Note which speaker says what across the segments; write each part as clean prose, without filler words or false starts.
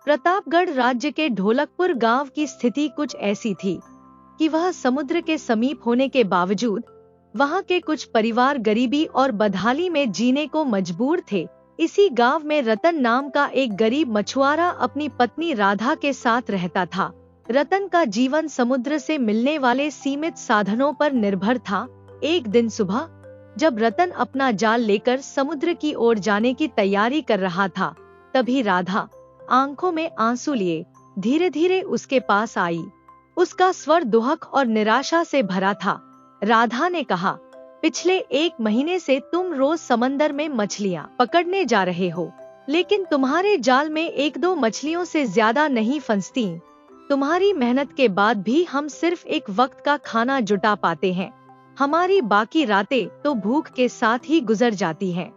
Speaker 1: प्रतापगढ़ राज्य के ढोलकपुर गांव की स्थिति कुछ ऐसी थी कि वह समुद्र के समीप होने के बावजूद वहां के कुछ परिवार गरीबी और बदहाली में जीने को मजबूर थे। इसी गांव में रतन नाम का एक गरीब मछुआरा अपनी पत्नी राधा के साथ रहता था। रतन का जीवन समुद्र से मिलने वाले सीमित साधनों पर निर्भर था। एक दिन सुबह जब रतन अपना जाल लेकर समुद्र की ओर जाने की तैयारी कर रहा था, तभी राधा आंखों में आंसू लिए धीरे धीरे उसके पास आई। उसका स्वर दुहक और निराशा से भरा था। राधा ने कहा, पिछले 1 महीने से तुम रोज समंदर में मछलियां पकड़ने जा रहे हो, लेकिन तुम्हारे जाल में 1-2 मछलियों से ज्यादा नहीं फंसती। तुम्हारी मेहनत के बाद भी हम सिर्फ एक वक्त का खाना जुटा पाते हैं। हमारी बाकी रातें तो भूख के साथ ही गुजर जाती हैं।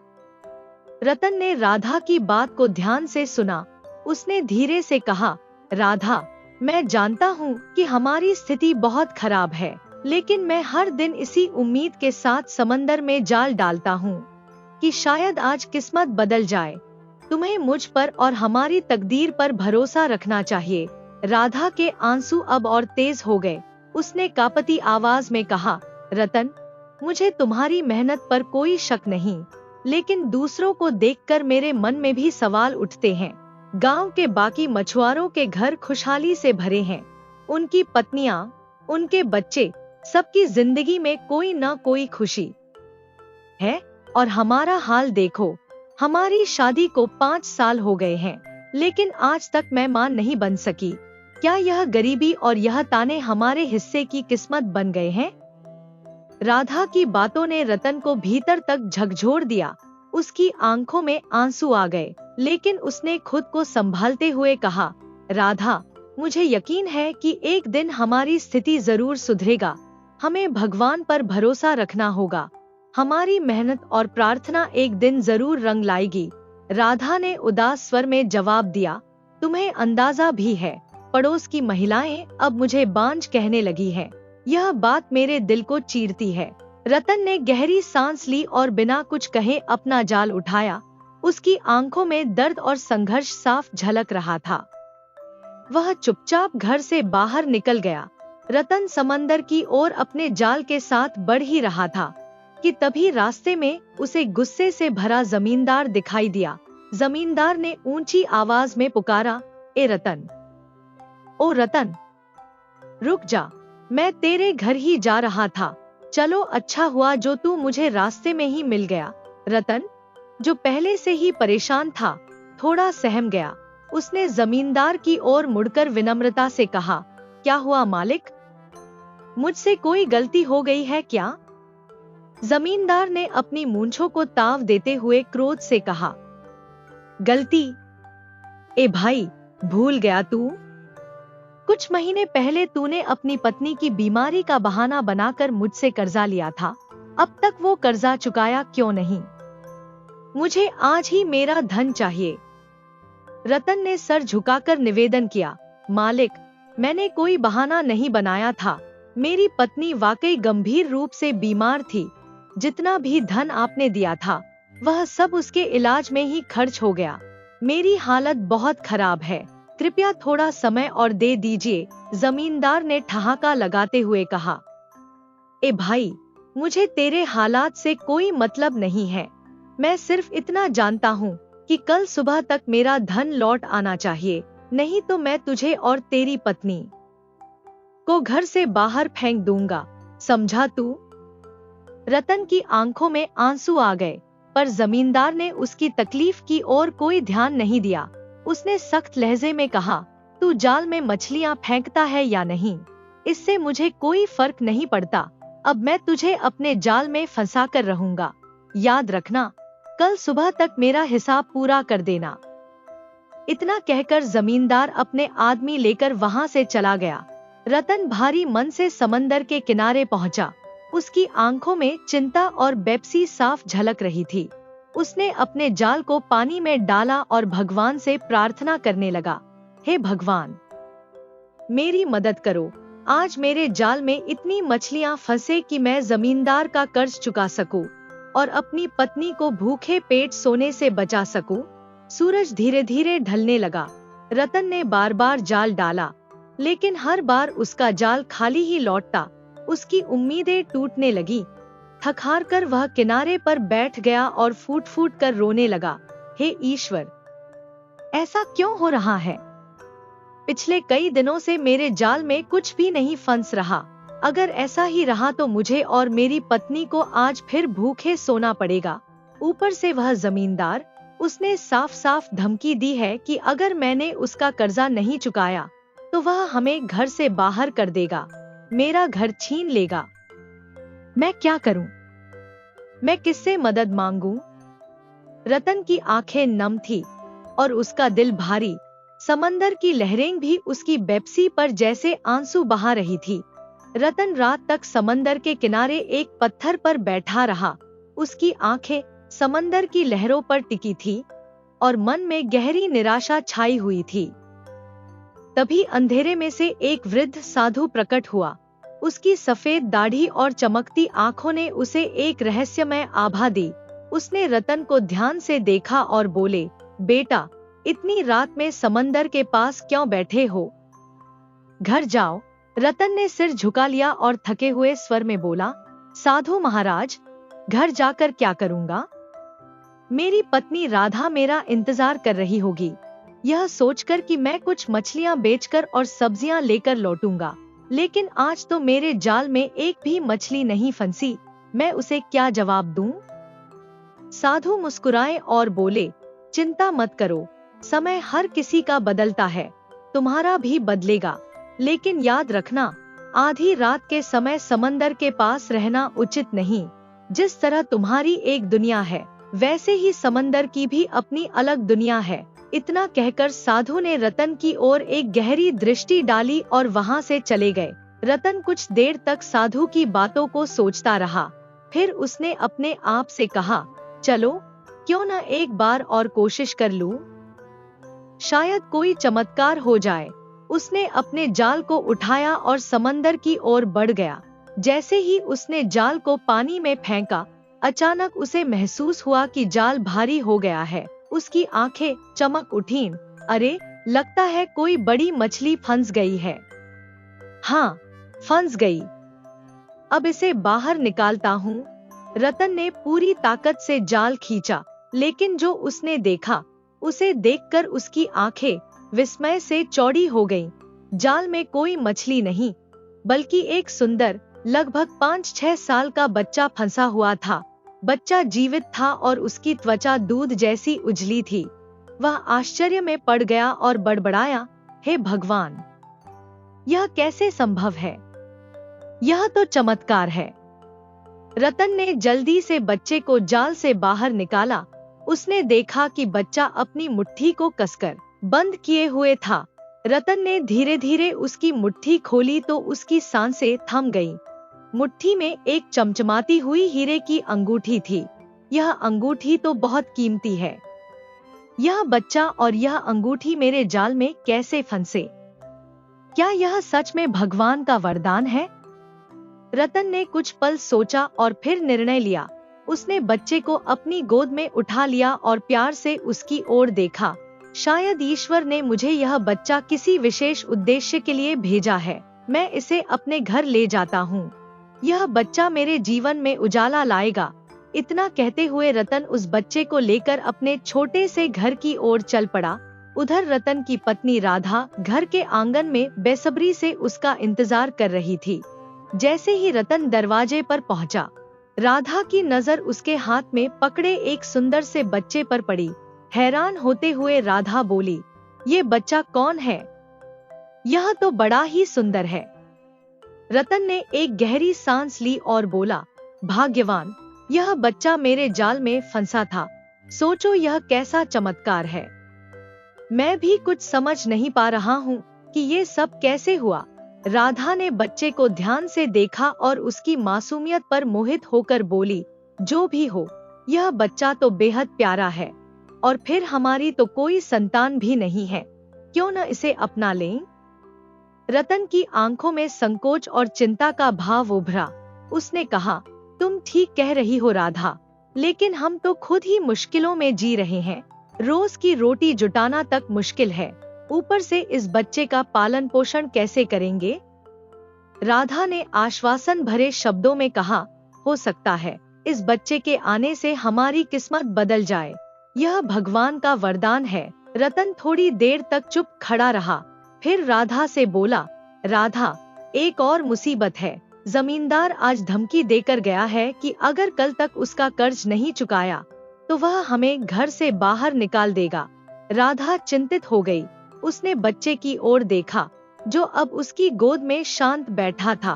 Speaker 1: रतन ने राधा की बात को ध्यान से सुना। उसने धीरे से कहा, राधा, मैं जानता हूँ कि हमारी स्थिति बहुत खराब है, लेकिन मैं हर दिन इसी उम्मीद के साथ समंदर में जाल डालता हूँ कि शायद आज किस्मत बदल जाए। तुम्हें मुझ पर और हमारी तकदीर पर भरोसा रखना चाहिए। राधा के आंसू अब और तेज हो गए। उसने कांपती आवाज में कहा, रतन, मुझे तुम्हारी मेहनत पर कोई शक नहीं, लेकिन दूसरों को देखकर मेरे मन में भी सवाल उठते हैं। गांव के बाकी मछुआरों के घर खुशहाली से भरे हैं। उनकी पत्नियां, उनके बच्चे, सबकी जिंदगी में कोई न कोई खुशी है, और हमारा हाल देखो। हमारी शादी को 5 साल हो गए हैं, लेकिन आज तक मैं मां नहीं बन सकी। क्या यह गरीबी और यह ताने हमारे हिस्से की किस्मत बन गए हैं? राधा की बातों ने रतन को भीतर तक झकझोर दिया। उसकी आंखों में आंसू आ गए, लेकिन उसने खुद को संभालते हुए कहा, राधा, मुझे यकीन है कि एक दिन हमारी स्थिति जरूर सुधरेगा। हमें भगवान पर भरोसा रखना होगा। हमारी मेहनत और प्रार्थना एक दिन जरूर रंग लाएगी। राधा ने उदास स्वर में जवाब दिया, तुम्हें अंदाजा भी है, पड़ोस की महिलाएं अब मुझे बांझ कहने लगी हैं। यह बात मेरे दिल को चीरती है। रतन ने गहरी सांस ली और बिना कुछ कहे अपना जाल उठाया। उसकी आंखों में दर्द और संघर्ष साफ झलक रहा था। वह चुपचाप घर से बाहर निकल गया। रतन समंदर की ओर अपने जाल के साथ बढ़ ही रहा था कि तभी रास्ते में उसे गुस्से से भरा जमींदार दिखाई दिया। जमींदार ने ऊंची आवाज में पुकारा, ए रतन, ओ रतन, रुक जा, मैं तेरे घर ही जा रहा था। चलो, अच्छा हुआ जो तू मुझे रास्ते में ही मिल गया। रतन, जो पहले से ही परेशान था, थोड़ा सहम गया। उसने जमींदार की ओर मुड़कर विनम्रता से कहा, क्या हुआ मालिक? मुझसे कोई गलती हो गई है क्या? जमींदार ने अपनी मूंछों को ताव देते हुए क्रोध से कहा, गलती? ए भाई, भूल गया तू? कुछ महीने पहले तूने अपनी पत्नी की बीमारी का बहाना बनाकर मुझसे कर्जा लिया था। अब तक वो कर्जा चुकाया क्यों नहीं? मुझे आज ही मेरा धन चाहिए। रतन ने सर झुकाकर निवेदन किया, मालिक, मैंने कोई बहाना नहीं बनाया था। मेरी पत्नी वाकई गंभीर रूप से बीमार थी। जितना भी धन आपने दिया था, वह सब उसके इलाज में ही खर्च हो गया। मेरी हालत बहुत खराब है, कृपया थोड़ा समय और दे दीजिए। जमींदार ने ठहाका लगाते हुए कहा, ए भाई, मुझे तेरे हालात से कोई मतलब नहीं है। मैं सिर्फ इतना जानता हूँ कि कल सुबह तक मेरा धन लौट आना चाहिए, नहीं तो मैं तुझे और तेरी पत्नी को घर से बाहर फेंक दूंगा, समझा तू? रतन की आंखों में आंसू आ गए, पर जमींदार ने उसकी तकलीफ की ओर कोई ध्यान नहीं दिया। उसने सख्त लहजे में कहा, तू जाल में मछलियां फेंकता है या नहीं, इससे मुझे कोई फर्क नहीं पड़ता। अब मैं तुझे अपने जाल में फंसा कर रहूंगा। याद रखना, कल सुबह तक मेरा हिसाब पूरा कर देना। इतना कहकर जमींदार अपने आदमी लेकर वहां से चला गया। रतन भारी मन से समंदर के किनारे पहुंचा। उसकी आंखों में चिंता और बेपसी साफ झलक रही थी। उसने अपने जाल को पानी में डाला और भगवान से प्रार्थना करने लगा, हे भगवान, मेरी मदद करो। आज मेरे जाल में इतनी मछलियां फंसे कि मैं जमींदार का कर्ज चुका सकूं और अपनी पत्नी को भूखे पेट सोने से बचा सकूं। सूरज धीरे धीरे ढलने लगा। रतन ने बार बार जाल डाला, लेकिन हर बार उसका जाल खाली ही लौटता। उसकी उम्मीदें टूटने लगी। थक हार कर वह किनारे पर बैठ गया और फूट फूट कर रोने लगा। हे ईश्वर, ऐसा क्यों हो रहा है? पिछले कई दिनों से मेरे जाल में कुछ भी नहीं फंस रहा। अगर ऐसा ही रहा तो मुझे और मेरी पत्नी को आज फिर भूखे सोना पड़ेगा। ऊपर से वह जमींदार, उसने साफ साफ धमकी दी है कि अगर मैंने उसका कर्जा नहीं चुकाया तो वह हमें घर से बाहर कर देगा, मेरा घर छीन लेगा। मैं क्या करूं? मैं किससे मदद मांगूं? रतन की आंखें नम थी और उसका दिल भारी। समंदर की लहरें भी उसकी बेपसी पर जैसे आंसू बहा रही थी। रतन रात तक समंदर के किनारे एक पत्थर पर बैठा रहा। उसकी आंखें समंदर की लहरों पर टिकी थी और मन में गहरी निराशा छाई हुई थी। तभी अंधेरे में से एक वृद्ध साधु प्रकट हुआ। उसकी सफेद दाढ़ी और चमकती आंखों ने उसे एक रहस्यमय आभा दी। उसने रतन को ध्यान से देखा और बोले, बेटा, इतनी रात में समंदर के पास क्यों बैठे हो? घर जाओ। रतन ने सिर झुका लिया और थके हुए स्वर में बोला, साधु महाराज, घर जाकर क्या करूंगा? मेरी पत्नी राधा मेरा इंतजार कर रही होगी। यह सोचकर कि मैं कुछ मछलियां बेचकर और सब्जियां लेकर लौटूंगा, लेकिन आज तो मेरे जाल में एक भी मछली नहीं फंसी। मैं उसे क्या जवाब दूं? साधु मुस्कुराए और बोले, चिंता मत करो, समय हर किसी का बदलता है, तुम्हारा भी बदलेगा। लेकिन याद रखना, आधी रात के समय समंदर के पास रहना उचित नहीं। जिस तरह तुम्हारी एक दुनिया है, वैसे ही समंदर की भी अपनी अलग दुनिया है। इतना कहकर साधु ने रतन की ओर एक गहरी दृष्टि डाली और वहां से चले गए। रतन कुछ देर तक साधु की बातों को सोचता रहा। फिर उसने अपने आप से कहा, चलो, क्यों न एक बार और कोशिश कर लूं? शायद कोई चमत्कार हो जाए। उसने अपने जाल को उठाया और समंदर की ओर बढ़ गया। जैसे ही उसने जाल को पानी में फेंका, अचानक उसे महसूस हुआ कि जाल भारी हो गया है। उसकी आंखें चमक उठीं। अरे, लगता है कोई बड़ी मछली फंस गई है। हाँ, फंस गई। अब इसे बाहर निकालता हूँ। रतन ने पूरी ताकत से जाल खींचा, लेकिन जो उसने देखा, उसे देखकर उसकी आंखें विस्मय से चौड़ी हो गईं। जाल में कोई मछली नहीं, बल्कि एक सुंदर, लगभग 5-6 साल का बच्चा फंसा हुआ था। बच्चा जीवित था और उसकी त्वचा दूध जैसी उजली थी। वह आश्चर्य में पड़ गया और बड़बड़ाया, हे भगवान, यह कैसे संभव है? यह तो चमत्कार है। रतन ने जल्दी से बच्चे को जाल से बाहर निकाला। उसने देखा कि बच्चा अपनी मुट्ठी को कसकर बंद किए हुए था। रतन ने धीरे धीरे उसकी मुट्ठी खोली तो उसकी सांसें थम गईं। मुट्ठी में एक चमचमाती हुई हीरे की अंगूठी थी। यह अंगूठी तो बहुत कीमती है। यह बच्चा और यह अंगूठी मेरे जाल में कैसे फंसे? क्या यह सच में भगवान का वरदान है? रतन ने कुछ पल सोचा और फिर निर्णय लिया। उसने बच्चे को अपनी गोद में उठा लिया और प्यार से उसकी ओर देखा। शायद ईश्वर ने मुझे यह बच्चा किसी विशेष उद्देश्य के लिए भेजा है। मैं इसे अपने घर ले जाता हूँ। यह बच्चा मेरे जीवन में उजाला लाएगा। इतना कहते हुए रतन उस बच्चे को लेकर अपने छोटे से घर की ओर चल पड़ा। उधर रतन की पत्नी राधा घर के आंगन में बेसब्री से उसका इंतजार कर रही थी। जैसे ही रतन दरवाजे पर पहुंचा, राधा की नजर उसके हाथ में पकड़े एक सुंदर से बच्चे पर पड़ी। हैरान होते हुए राधा बोली, ये बच्चा कौन है? यह तो बड़ा ही सुंदर है। रतन ने एक गहरी सांस ली और बोला, भाग्यवान, यह बच्चा मेरे जाल में फंसा था। सोचो यह कैसा चमत्कार है। मैं भी कुछ समझ नहीं पा रहा हूँ कि ये सब कैसे हुआ। राधा ने बच्चे को ध्यान से देखा और उसकी मासूमियत पर मोहित होकर बोली, जो भी हो, यह बच्चा तो बेहद प्यारा है और फिर हमारी तो कोई संतान भी नहीं है। क्यों न इसे अपना लें? रतन की आंखों में संकोच और चिंता का भाव उभरा। उसने कहा, तुम ठीक कह रही हो राधा, लेकिन हम तो खुद ही मुश्किलों में जी रहे हैं। रोज की रोटी जुटाना तक मुश्किल है। ऊपर से इस बच्चे का पालन पोषण कैसे करेंगे? राधा ने आश्वासन भरे शब्दों में कहा, हो सकता है इस बच्चे के आने से हमारी किस्मत बदल जाए। यह भगवान का वरदान है। रतन थोड़ी देर तक चुप खड़ा रहा, फिर राधा से बोला, राधा, एक और मुसीबत है। जमींदार आज धमकी देकर गया है कि अगर कल तक उसका कर्ज नहीं चुकाया तो वह हमें घर से बाहर निकाल देगा। राधा चिंतित हो गई। उसने बच्चे की ओर देखा जो अब उसकी गोद में शांत बैठा था।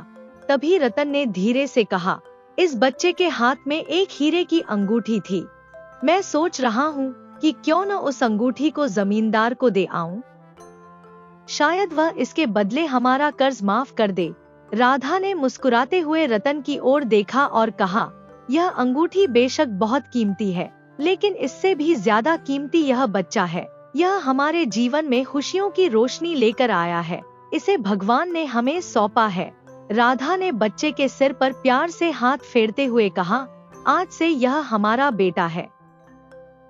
Speaker 1: तभी रतन ने धीरे से कहा, इस बच्चे के हाथ में एक हीरे की अंगूठी थी। मैं सोच रहा हूँ कि क्यों न उस अंगूठी को जमींदार को दे आऊं। शायद वह इसके बदले हमारा कर्ज माफ कर दे। राधा ने मुस्कुराते हुए रतन की ओर देखा और कहा, यह अंगूठी बेशक बहुत कीमती है, लेकिन इससे भी ज्यादा कीमती यह बच्चा है। यह हमारे जीवन में खुशियों की रोशनी लेकर आया है। इसे भगवान ने हमें सौंपा है। राधा ने बच्चे के सिर पर प्यार से हाथ फेरते हुए कहा, आज से यह हमारा बेटा है।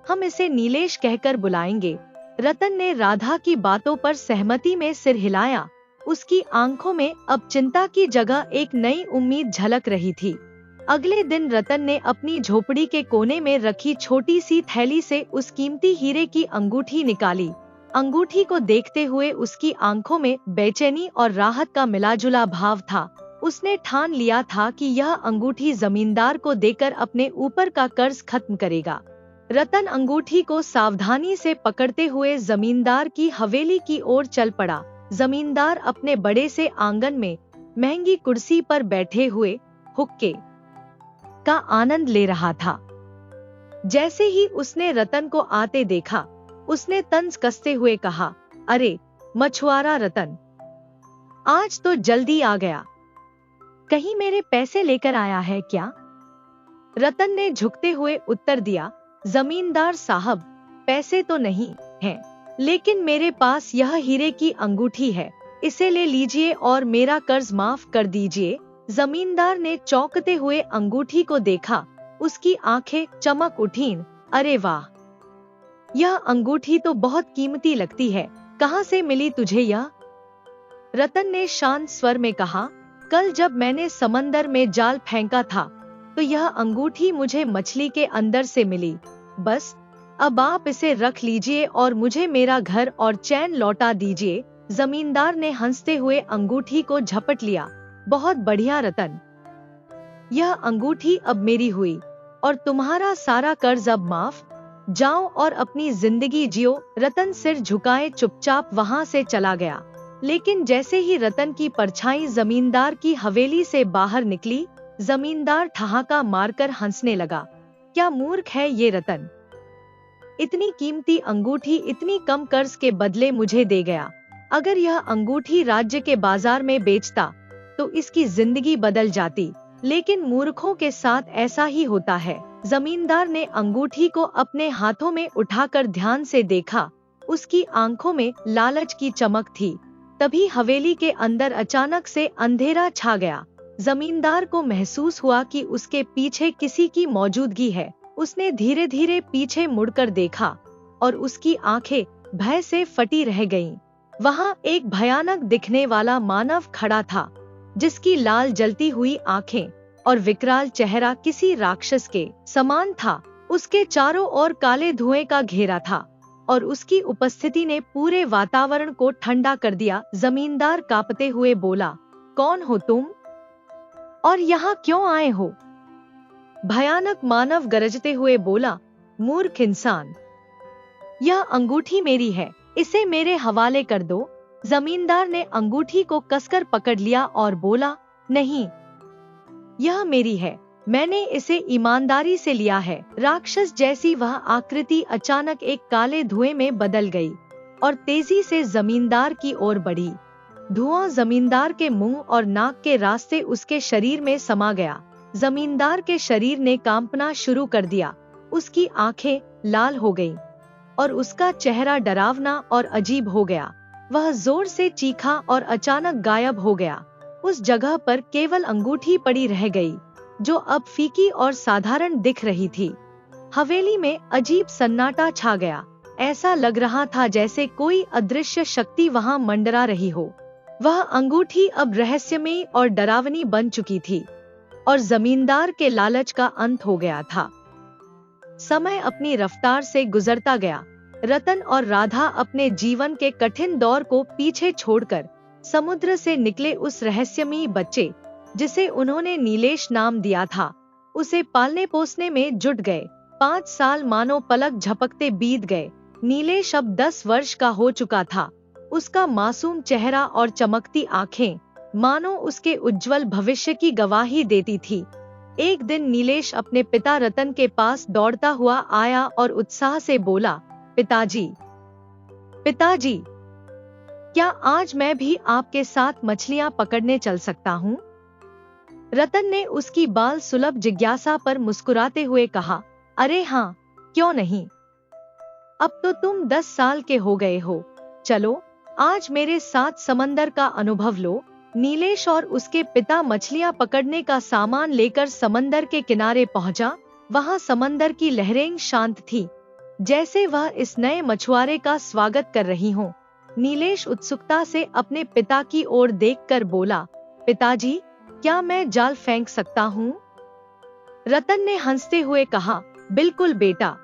Speaker 1: हम इसे नीलेश कहकर बुलाएंगे। रतन ने राधा की बातों पर सहमति में सिर हिलाया। उसकी आंखों में अब चिंता की जगह एक नई उम्मीद झलक रही थी। अगले दिन रतन ने अपनी झोपड़ी के कोने में रखी छोटी सी थैली से उस कीमती हीरे की अंगूठी निकाली। अंगूठी को देखते हुए उसकी आंखों में बेचैनी और राहत का मिलाजुला भाव था। उसने ठान लिया था कि यह अंगूठी जमींदार को देकर अपने ऊपर का कर्ज खत्म करेगा। रतन अंगूठी को सावधानी से पकड़ते हुए जमींदार की हवेली की ओर चल पड़ा। जमींदार अपने बड़े से आंगन में महंगी कुर्सी पर बैठे हुए हुक्के का आनंद ले रहा था। जैसे ही उसने रतन को आते देखा, उसने तंज कसते हुए कहा, अरे मछुआरा रतन, आज तो जल्दी आ गया। कहीं मेरे पैसे लेकर आया है क्या? रतन ने झुकते हुए उत्तर दिया, जमींदार साहब, पैसे तो नहीं हैं, लेकिन मेरे पास यह हीरे की अंगूठी है। इसे ले लीजिए और मेरा कर्ज माफ कर दीजिए। जमींदार ने चौंकते हुए अंगूठी को देखा। उसकी आंखें चमक उठीं। अरे वाह, यह अंगूठी तो बहुत कीमती लगती है। कहाँ से मिली तुझे यह? रतन ने शांत स्वर में कहा, कल जब मैंने समंदर में जाल फेंका था तो यह अंगूठी मुझे मछली के अंदर से मिली। बस अब आप इसे रख लीजिए और मुझे मेरा घर और चैन लौटा दीजिए। जमींदार ने हंसते हुए अंगूठी को झपट लिया। बहुत बढ़िया रतन, यह अंगूठी अब मेरी हुई और तुम्हारा सारा कर्ज अब माफ। जाओ और अपनी जिंदगी जियो। रतन सिर झुकाए चुपचाप वहां से चला गया। लेकिन जैसे ही रतन की परछाई जमींदार की हवेली से बाहर निकली, जमींदार ठहाका मारकर हंसने लगा। क्या मूर्ख है ये रतन, इतनी कीमती अंगूठी इतनी कम कर्ज के बदले मुझे दे गया। अगर यह अंगूठी राज्य के बाजार में बेचता तो इसकी जिंदगी बदल जाती, लेकिन मूर्खों के साथ ऐसा ही होता है। जमींदार ने अंगूठी को अपने हाथों में उठाकर ध्यान से देखा। उसकी आंखों में लालच की चमक थी। तभी हवेली के अंदर अचानक से अंधेरा छा गया। जमींदार को महसूस हुआ कि उसके पीछे किसी की मौजूदगी है। उसने धीरे धीरे पीछे मुड़कर देखा और उसकी आंखें भय से फटी रह गईं। वहां एक भयानक दिखने वाला मानव खड़ा था, जिसकी लाल जलती हुई आंखें और विकराल चेहरा किसी राक्षस के समान था। उसके चारों ओर काले धुएं का घेरा था और उसकी उपस्थिति ने पूरे वातावरण को ठंडा कर दिया। जमींदार कांपते हुए बोला, कौन हो तुम और यहाँ क्यों आए हो? भयानक मानव गरजते हुए बोला, मूर्ख इंसान, यह अंगूठी मेरी है, इसे मेरे हवाले कर दो। जमींदार ने अंगूठी को कसकर पकड़ लिया और बोला, नहीं, यह मेरी है, मैंने इसे ईमानदारी से लिया है। राक्षस जैसी वह आकृति अचानक एक काले धुएं में बदल गई और तेजी से जमींदार की ओर बढ़ी। धुआं जमींदार के मुंह और नाक के रास्ते उसके शरीर में समा गया। जमींदार के शरीर ने कांपना शुरू कर दिया। उसकी आंखें लाल हो गईं और उसका चेहरा डरावना और अजीब हो गया। वह जोर से चीखा और अचानक गायब हो गया। उस जगह पर केवल अंगूठी पड़ी रह गई, जो अब फीकी और साधारण दिख रही थी। हवेली में अजीब सन्नाटा छा गया। ऐसा लग रहा था जैसे कोई अदृश्य शक्ति वहां मंडरा रही हो। वह अंगूठी अब रहस्यमयी और डरावनी बन चुकी थी और जमींदार के लालच का अंत हो गया था। समय अपनी रफ्तार से गुजरता गया। रतन और राधा अपने जीवन के कठिन दौर को पीछे छोड़कर समुद्र से निकले उस रहस्यमयी बच्चे, जिसे उन्होंने नीलेश नाम दिया था, उसे पालने पोसने में जुट गए। 5 साल मानो पलक झपकते बीत गए। नीलेश अब 10 वर्ष का हो चुका था। उसका मासूम चेहरा और चमकती आंखें मानो उसके उज्जवल भविष्य की गवाही देती थी। एक दिन नीलेश अपने पिता रतन के पास दौड़ता हुआ आया और उत्साह से बोला, पिताजी, पिताजी, क्या आज मैं भी आपके साथ मछलियां पकड़ने चल सकता हूँ? रतन ने उसकी बाल सुलभ जिज्ञासा पर मुस्कुराते हुए कहा, अरे हाँ, क्यों नहीं। अब तो तुम 10 साल के हो गए हो। चलो, आज मेरे साथ समंदर का अनुभव लो। नीलेश और उसके पिता मछलियां पकड़ने का सामान लेकर समंदर के किनारे पहुंचा। वहां समंदर की लहरें शांत थी, जैसे वह इस नए मछुआरे का स्वागत कर रही हों। नीलेश उत्सुकता से अपने पिता की ओर देखकर बोला, पिताजी, क्या मैं जाल फेंक सकता हूँ? रतन ने हंसते हुए कहा, बिल्कुल बेटा।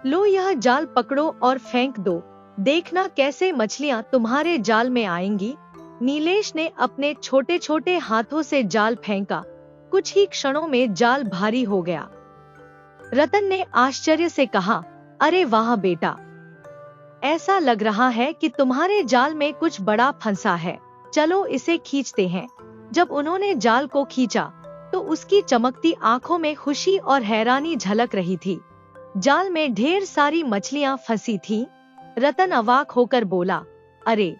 Speaker 1: लो, यह जाल पकड़ो और फेंक दो। देखना कैसे मछलियां तुम्हारे जाल में आएंगी। नीलेश ने अपने छोटे छोटे हाथों से जाल फेंका। कुछ ही क्षणों में जाल भारी हो गया। रतन ने आश्चर्य से कहा, अरे वाह बेटा, ऐसा लग रहा है कि तुम्हारे जाल में कुछ बड़ा फंसा है। चलो इसे खींचते हैं। जब उन्होंने जाल को खींचा तो उसकी चमकती आंखों में खुशी और हैरानी झलक रही थी। जाल में ढेर सारी मछलियां फंसी थीं। रतन अवाक होकर बोला, अरे,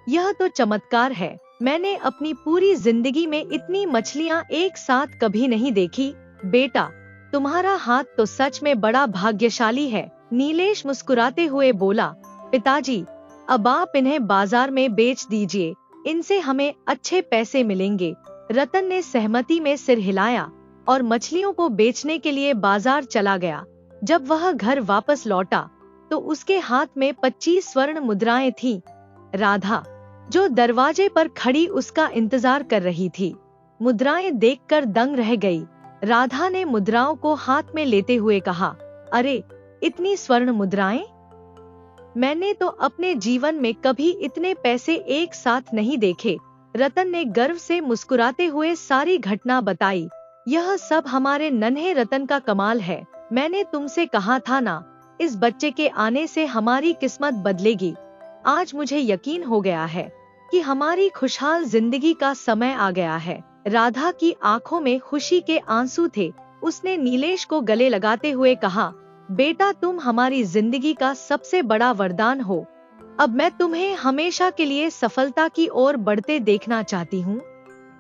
Speaker 1: यह तो चमत्कार है। मैंने अपनी पूरी जिंदगी में इतनी मछलियां एक साथ कभी नहीं देखी। बेटा, तुम्हारा हाथ तो सच में बड़ा भाग्यशाली है। नीलेश मुस्कुराते हुए बोला, पिताजी, अब आप इन्हें बाजार में बेच दीजिए। इनसे हमें अच्छे पैसे मिलेंगे। रतन ने सहमति में सिर हिलाया और मछलियों को बेचने के लिए बाजार चला गया। जब वह घर वापस लौटा तो उसके हाथ में 25 स्वर्ण मुद्राएं थीं। राधा, जो दरवाजे पर खड़ी उसका इंतजार कर रही थी, मुद्राएं देखकर दंग रह गई। राधा ने मुद्राओं को हाथ में लेते हुए कहा, अरे, इतनी स्वर्ण मुद्राएं! मैंने तो अपने जीवन में कभी इतने पैसे एक साथ नहीं देखे। रतन ने गर्व से मुस्कुराते हुए सारी घटना बताई। यह सब हमारे नन्हे रतन का कमाल है। मैंने तुमसे कहा था ना, इस बच्चे के आने से हमारी किस्मत बदलेगी। आज मुझे यकीन हो गया है कि हमारी खुशहाल जिंदगी का समय आ गया है। राधा की आंखों में खुशी के आंसू थे। उसने नीलेश को गले लगाते हुए कहा, बेटा, तुम हमारी जिंदगी का सबसे बड़ा वरदान हो। अब मैं तुम्हें हमेशा के लिए सफलता की ओर बढ़ते देखना चाहती हूँ।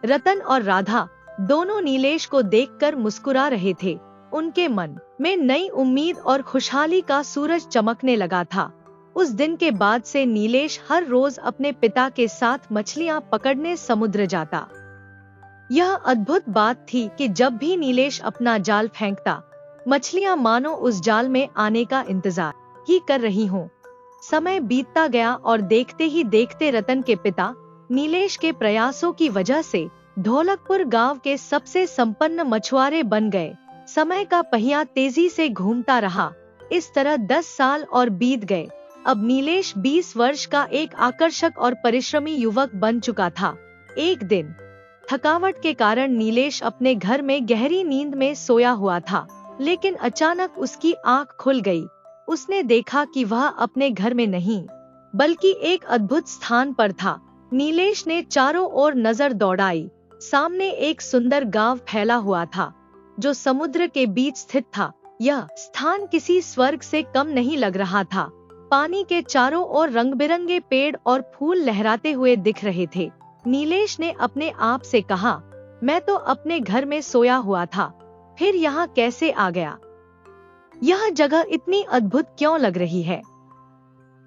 Speaker 1: रतन और राधा दोनों नीलेश को देखकर मुस्कुरा रहे थे। उनके मन में नई उम्मीद और खुशहाली का सूरज चमकने लगा था। उस दिन के बाद से नीलेश हर रोज अपने पिता के साथ मछलियां पकड़ने समुद्र जाता। यह अद्भुत बात थी कि जब भी नीलेश अपना जाल फेंकता, मछलियां मानो उस जाल में आने का इंतजार ही कर रही हों। समय बीतता गया और देखते ही देखते रतन के पिता नीलेश के प्रयासों की वजह से ढोलकपुर गांव के सबसे संपन्न मछुआरे बन गए। समय का पहिया तेजी से घूमता रहा। इस तरह 10 साल और बीत गए। अब नीलेश 20 वर्ष का एक आकर्षक और परिश्रमी युवक बन चुका था। एक दिन थकावट के कारण नीलेश अपने घर में गहरी नींद में सोया हुआ था, लेकिन अचानक उसकी आंख खुल गई। उसने देखा कि वह अपने घर में नहीं, बल्कि एक अद्भुत स्थान पर था। नीलेश ने चारों ओर नजर दौड़ाई। सामने एक सुंदर गांव फैला हुआ था, जो समुद्र के बीच स्थित था। यह स्थान किसी स्वर्ग से कम नहीं लग रहा था। पानी के चारों ओर रंग बिरंगे पेड़ और फूल लहराते हुए दिख रहे थे। नीलेश ने अपने आप से कहा, मैं तो अपने घर में सोया हुआ था, फिर यहाँ कैसे आ गया? यह जगह इतनी अद्भुत क्यों लग रही है?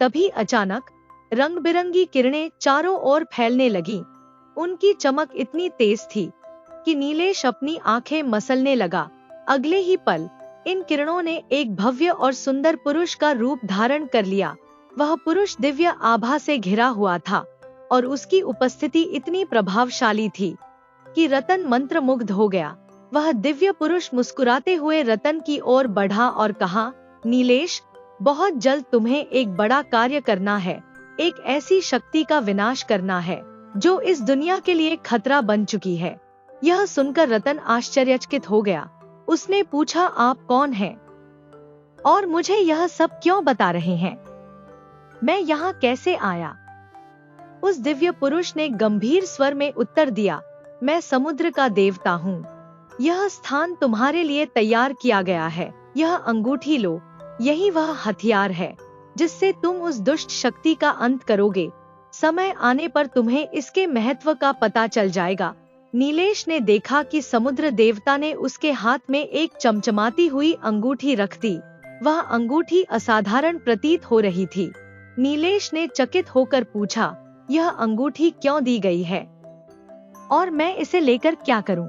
Speaker 1: तभी अचानक रंग बिरंगी किरणें चारों ओर फैलने लगी। उनकी चमक इतनी तेज थी कि नीलेश अपनी आंखें मसलने लगा। अगले ही पल इन किरणों ने एक भव्य और सुंदर पुरुष का रूप धारण कर लिया। वह पुरुष दिव्य आभा से घिरा हुआ था और उसकी उपस्थिति इतनी प्रभावशाली थी कि रतन मंत्रमुग्ध हो गया। वह दिव्य पुरुष मुस्कुराते हुए रतन की ओर बढ़ा और कहा, नीलेश, बहुत जल्द तुम्हें एक बड़ा कार्य करना है। एक ऐसी शक्ति का विनाश करना है जो इस दुनिया के लिए खतरा बन चुकी है। यह सुनकर रतन आश्चर्यचकित हो गया। उसने पूछा, आप कौन हैं? और मुझे यह सब क्यों बता रहे हैं? मैं यहाँ कैसे आया? उस दिव्य पुरुष ने गंभीर स्वर में उत्तर दिया, मैं समुद्र का देवता हूँ। यह स्थान तुम्हारे लिए तैयार किया गया है। यह अंगूठी लो, यही वह हथियार है जिससे तुम उस दुष्ट शक्ति का अंत करोगे। समय आने पर तुम्हें इसके महत्व का पता चल जाएगा। नीलेश ने देखा कि समुद्र देवता ने उसके हाथ में एक चमचमाती हुई अंगूठी रख दी। वह अंगूठी असाधारण प्रतीत हो रही थी। नीलेश ने चकित होकर पूछा, यह अंगूठी क्यों दी गई है और मैं इसे लेकर क्या करूं?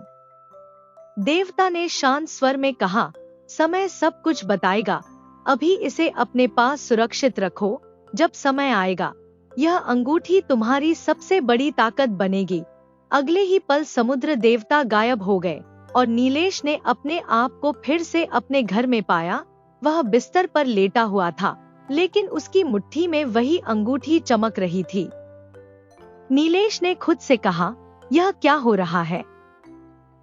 Speaker 1: देवता ने शांत स्वर में कहा, समय सब कुछ बताएगा। अभी इसे अपने पास सुरक्षित रखो। जब समय आएगा यह अंगूठी तुम्हारी सबसे बड़ी ताकत बनेगी। अगले ही पल समुद्र देवता गायब हो गए और नीलेश ने अपने आप को फिर से अपने घर में पाया। वह बिस्तर पर लेटा हुआ था, लेकिन उसकी मुट्ठी में वही अंगूठी चमक रही थी। नीलेश ने खुद से कहा, यह क्या हो रहा है?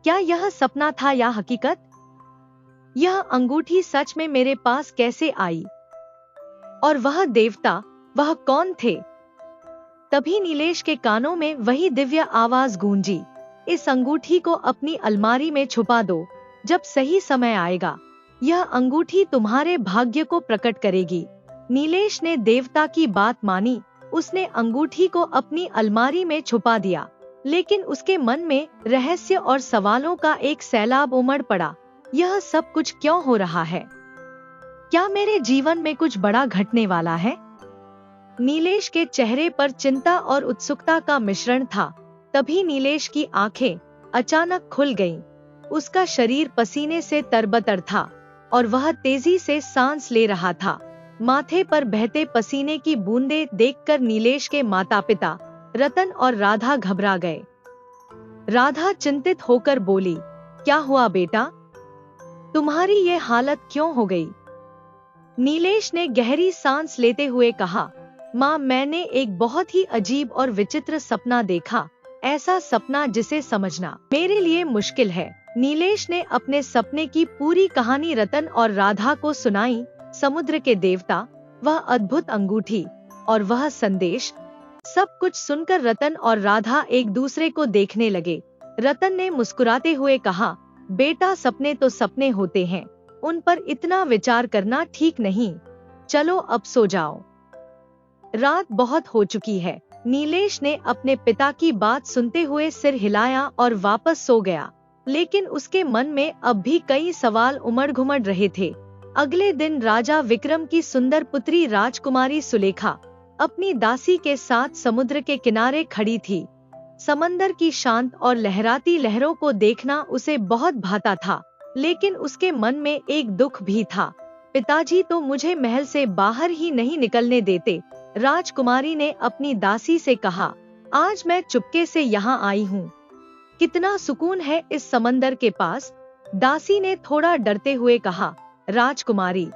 Speaker 1: क्या यह सपना था या हकीकत? यह अंगूठी सच में मेरे पास कैसे आई? और वह देवता, वह कौन थे? तभी नीलेश के कानों में वही दिव्य आवाज गूंजी, इस अंगूठी को अपनी अलमारी में छुपा दो। जब सही समय आएगा यह अंगूठी तुम्हारे भाग्य को प्रकट करेगी। नीलेश ने देवता की बात मानी। उसने अंगूठी को अपनी अलमारी में छुपा दिया, लेकिन उसके मन में रहस्य और सवालों का एक सैलाब उमड़ पड़ा। यह सब कुछ क्यों हो रहा है? क्या मेरे जीवन में कुछ बड़ा घटने वाला है? नीलेश के चेहरे पर चिंता और उत्सुकता का मिश्रण था। तभी नीलेश की आंखें अचानक खुल गईं। उसका शरीर पसीने से तरबतर था और वह तेजी से सांस ले रहा था। माथे पर बहते पसीने की बूंदें देखकर नीलेश के माता पिता रतन और राधा घबरा गए। राधा चिंतित होकर बोली, क्या हुआ बेटा? तुम्हारी ये हालत क्यों हो गई? नीलेश ने गहरी सांस लेते हुए कहा, माँ, मैंने एक बहुत ही अजीब और विचित्र सपना देखा। ऐसा सपना जिसे समझना मेरे लिए मुश्किल है। नीलेश ने अपने सपने की पूरी कहानी रतन और राधा को सुनाई। समुद्र के देवता, वह अद्भुत अंगूठी और वह संदेश, सब कुछ सुनकर रतन और राधा एक दूसरे को देखने लगे। रतन ने मुस्कुराते हुए कहा, बेटा, सपने तो सपने होते हैं, उन पर इतना विचार करना ठीक नहीं। चलो अब सो जाओ, रात बहुत हो चुकी है। नीलेश ने अपने पिता की बात सुनते हुए सिर हिलाया और वापस सो गया, लेकिन उसके मन में अब भी कई सवाल उमड़ घुमड़ रहे थे। अगले दिन राजा विक्रम की सुंदर पुत्री राजकुमारी सुलेखा अपनी दासी के साथ समुद्र के किनारे खड़ी थी। समंदर की शांत और लहराती लहरों को देखना उसे बहुत भाता था, लेकिन उसके मन में एक दुख भी था। पिताजी तो मुझे महल से बाहर ही नहीं निकलने देते। राजकुमारी ने अपनी दासी से कहा, आज मैं चुपके से यहाँ आई हूँ। कितना सुकून है इस समंदर के पास। दासी ने थोड़ा डरते हुए कहा, राजकुमारी,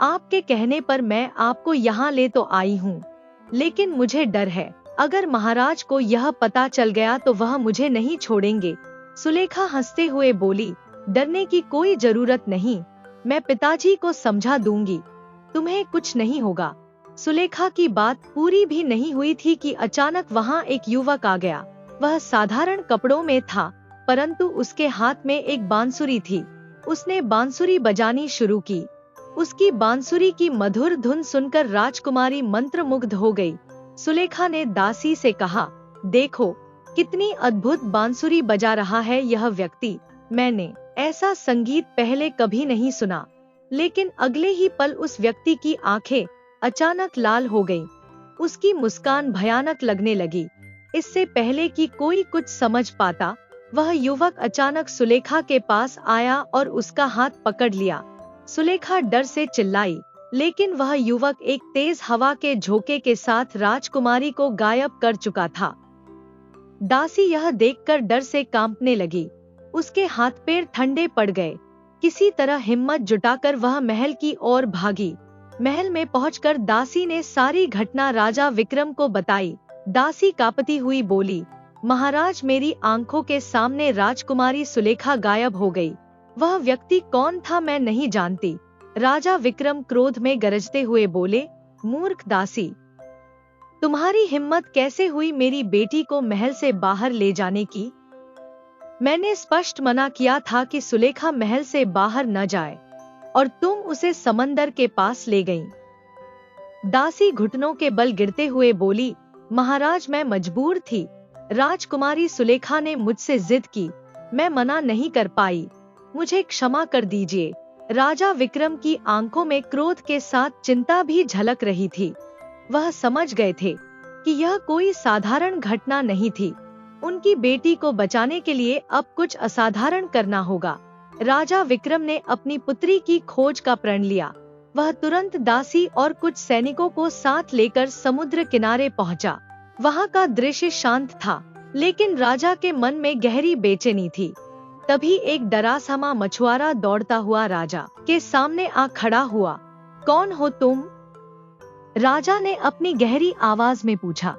Speaker 1: आपके कहने पर मैं आपको यहाँ ले तो आई हूँ, लेकिन मुझे डर है। अगर महाराज को यह पता चल गया तो वह मुझे नहीं छोड़ेंगे। सुलेखा हंसते हुए बोली, डरने की कोई जरूरत नहीं, मैं पिताजी को समझा दूंगी, तुम्हें कुछ नहीं होगा। सुलेखा की बात पूरी भी नहीं हुई थी कि अचानक वहाँ एक युवक आ गया। वह साधारण कपड़ों में था, परंतु उसके हाथ में एक बांसुरी थी। उसने बांसुरी बजानी शुरू की। उसकी बांसुरी की मधुर धुन सुनकर राजकुमारी मंत्रमुग्ध हो गई। सुलेखा ने दासी से कहा, देखो कितनी अद्भुत बांसुरी बजा रहा है यह व्यक्ति। मैंने ऐसा संगीत पहले कभी नहीं सुना। लेकिन अगले ही पल उस व्यक्ति की आंखें अचानक लाल हो गईं। उसकी मुस्कान भयानक लगने लगी। इससे पहले कि कोई कुछ समझ पाता, वह युवक अचानक सुलेखा के पास आया और उसका हाथ पकड़ लिया। सुलेखा डर से चिल्लाई, लेकिन वह युवक एक तेज हवा के झोंके के साथ राजकुमारी को गायब कर चुका था। दासी यह देखकर डर से कांपने लगी। उसके हाथ पैर ठंडे पड़ गए। किसी तरह हिम्मत जुटाकर वह महल की ओर भागी। महल में पहुंचकर दासी ने सारी घटना राजा विक्रम को बताई। दासी कांपती हुई बोली, महाराज, मेरी आंखों के सामने राजकुमारी सुलेखा गायब हो गई। वह व्यक्ति कौन था मैं नहीं जानती। राजा विक्रम क्रोध में गरजते हुए बोले, मूर्ख दासी, तुम्हारी हिम्मत कैसे हुई मेरी बेटी को महल से बाहर ले जाने की? मैंने स्पष्ट मना किया था कि सुलेखा महल से बाहर न जाए, और तुम उसे समंदर के पास ले गईं। दासी घुटनों के बल गिरते हुए बोली, महाराज, मैं मजबूर थी। राजकुमारी सुलेखा ने मुझसे जिद की, मैं मना नहीं कर पाई। मुझे क्षमा कर दीजिए। राजा विक्रम की आंखों में क्रोध के साथ चिंता भी झलक रही थी। वह समझ गए थे कि यह कोई साधारण घटना नहीं थी। उनकी बेटी को बचाने के लिए अब कुछ असाधारण करना होगा। राजा विक्रम ने अपनी पुत्री की खोज का प्रण लिया। वह तुरंत दासी और कुछ सैनिकों को साथ लेकर समुद्र किनारे पहुंचा। वहां का दृश्य शांत था, लेकिन राजा के मन में गहरी बेचैनी थी। तभी एक डरासमा मछुआरा दौड़ता हुआ राजा के सामने आ खड़ा हुआ। कौन हो तुम? राजा ने अपनी गहरी आवाज में पूछा।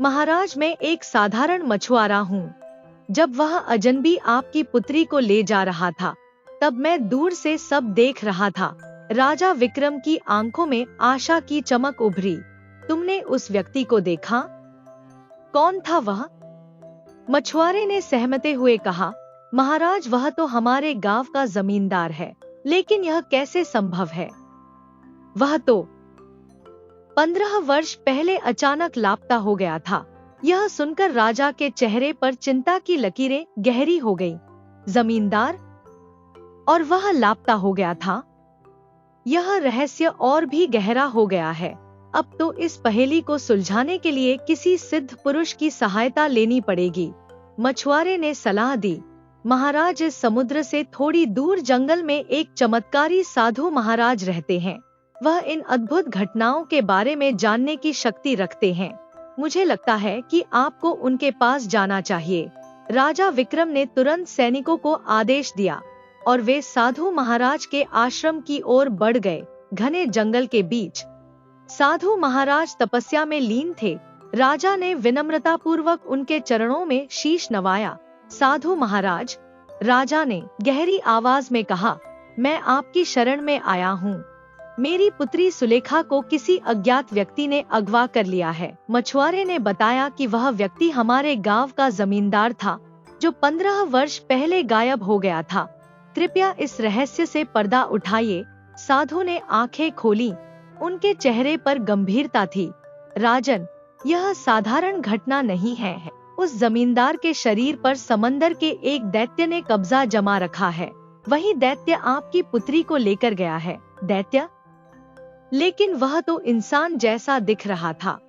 Speaker 1: महाराज, मैं एक साधारण मछुआरा हूँ। जब वह अजनबी आपकी पुत्री को ले जा रहा था, तब मैं दूर से सब देख रहा था। राजा विक्रम की आंखों में आशा की चमक उभरी। तुमने उस व्यक्ति को देखा? कौन था वह? मछुआरे ने सहमते हुए कहा, महाराज, वह तो हमारे गांव का जमींदार है। लेकिन यह कैसे संभव है? वह तो 15 वर्ष पहले अचानक लापता हो गया था। यह सुनकर राजा के चेहरे पर चिंता की लकीरें गहरी हो गईं। जमींदार? और वह लापता हो गया था? यह रहस्य और भी गहरा हो गया है। अब तो इस पहेली को सुलझाने के लिए किसी सिद्ध पुरुष की सहायता लेनी पड़ेगी। मछुआरे ने सलाह दी, महाराज, इस समुद्र से थोड़ी दूर जंगल में एक चमत्कारी साधु महाराज रहते हैं। वह इन अद्भुत घटनाओं के बारे में जानने की शक्ति रखते हैं। मुझे लगता है कि आपको उनके पास जाना चाहिए। राजा विक्रम ने तुरंत सैनिकों को आदेश दिया और वे साधु महाराज के आश्रम की ओर बढ़ गए। घने जंगल के बीच साधु महाराज तपस्या में लीन थे। राजा ने विनम्रता पूर्वक उनके चरणों में शीश नवाया। साधु महाराज, राजा ने गहरी आवाज में कहा, मैं आपकी शरण में आया हूँ। मेरी पुत्री सुलेखा को किसी अज्ञात व्यक्ति ने अगवा कर लिया है। मछुआरे ने बताया कि वह व्यक्ति हमारे गांव का जमींदार था, जो 15 वर्ष पहले गायब हो गया था। कृपया इस रहस्य से पर्दा उठाइए। साधु ने आंखें खोली। उनके चेहरे पर गंभीरता थी। राजन, यह साधारण घटना नहीं है। उस जमींदार के शरीर पर समंदर के एक दैत्य ने कब्जा जमा रखा है। वही दैत्य आपकी पुत्री को लेकर गया है। दैत्य? लेकिन वह तो इंसान जैसा दिख रहा था।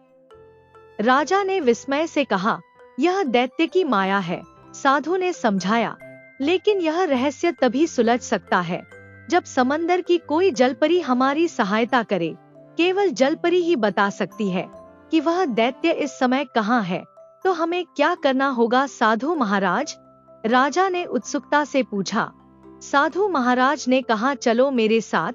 Speaker 1: राजा ने विस्मय से कहा, यह दैत्य की माया है। साधु ने समझाया, लेकिन यह रहस्य तभी सुलझ सकता है जब समंदर की कोई जलपरी हमारी सहायता करे। केवल जलपरी ही बता सकती है कि वह दैत्य इस समय कहाँ है। तो हमें क्या करना होगा साधु महाराज? राजा ने उत्सुकता से पूछा। साधु महाराज ने कहा, चलो मेरे साथ।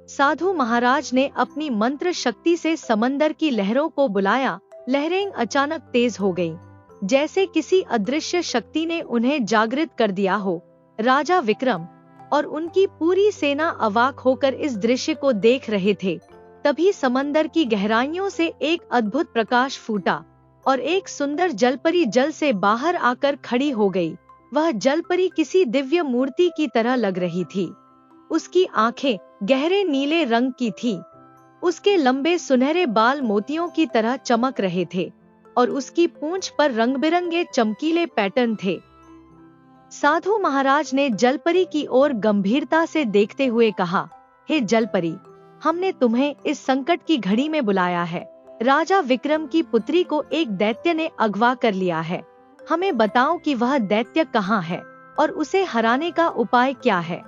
Speaker 1: साधु महाराज ने अपनी मंत्र शक्ति से समंदर की लहरों को बुलाया। लहरें अचानक तेज हो गईं, जैसे किसी अदृश्य शक्ति ने उन्हें जागृत कर दिया हो। राजा विक्रम और उनकी पूरी सेना अवाक होकर इस दृश्य को देख रहे थे। तभी समंदर की गहराइयों से एक अद्भुत प्रकाश फूटा और एक सुंदर जलपरी जल से बाहर आकर खड़ी हो गई। वह जलपरी किसी दिव्य मूर्ति की तरह लग रही थी। उसकी आंखें गहरे नीले रंग की थी। उसके लंबे सुनहरे बाल मोतियों की तरह चमक रहे थे और उसकी पूंछ पर रंग बिरंगे चमकीले पैटर्न थे। साधु महाराज ने जलपरी की ओर गंभीरता से देखते हुए कहा, हे जलपरी, हमने तुम्हें इस संकट की घड़ी में बुलाया है। राजा विक्रम की पुत्री को एक दैत्य ने अगवा कर लिया है। हमें बताओ कि वह दैत्य कहाँ है और उसे हराने का उपाय क्या है।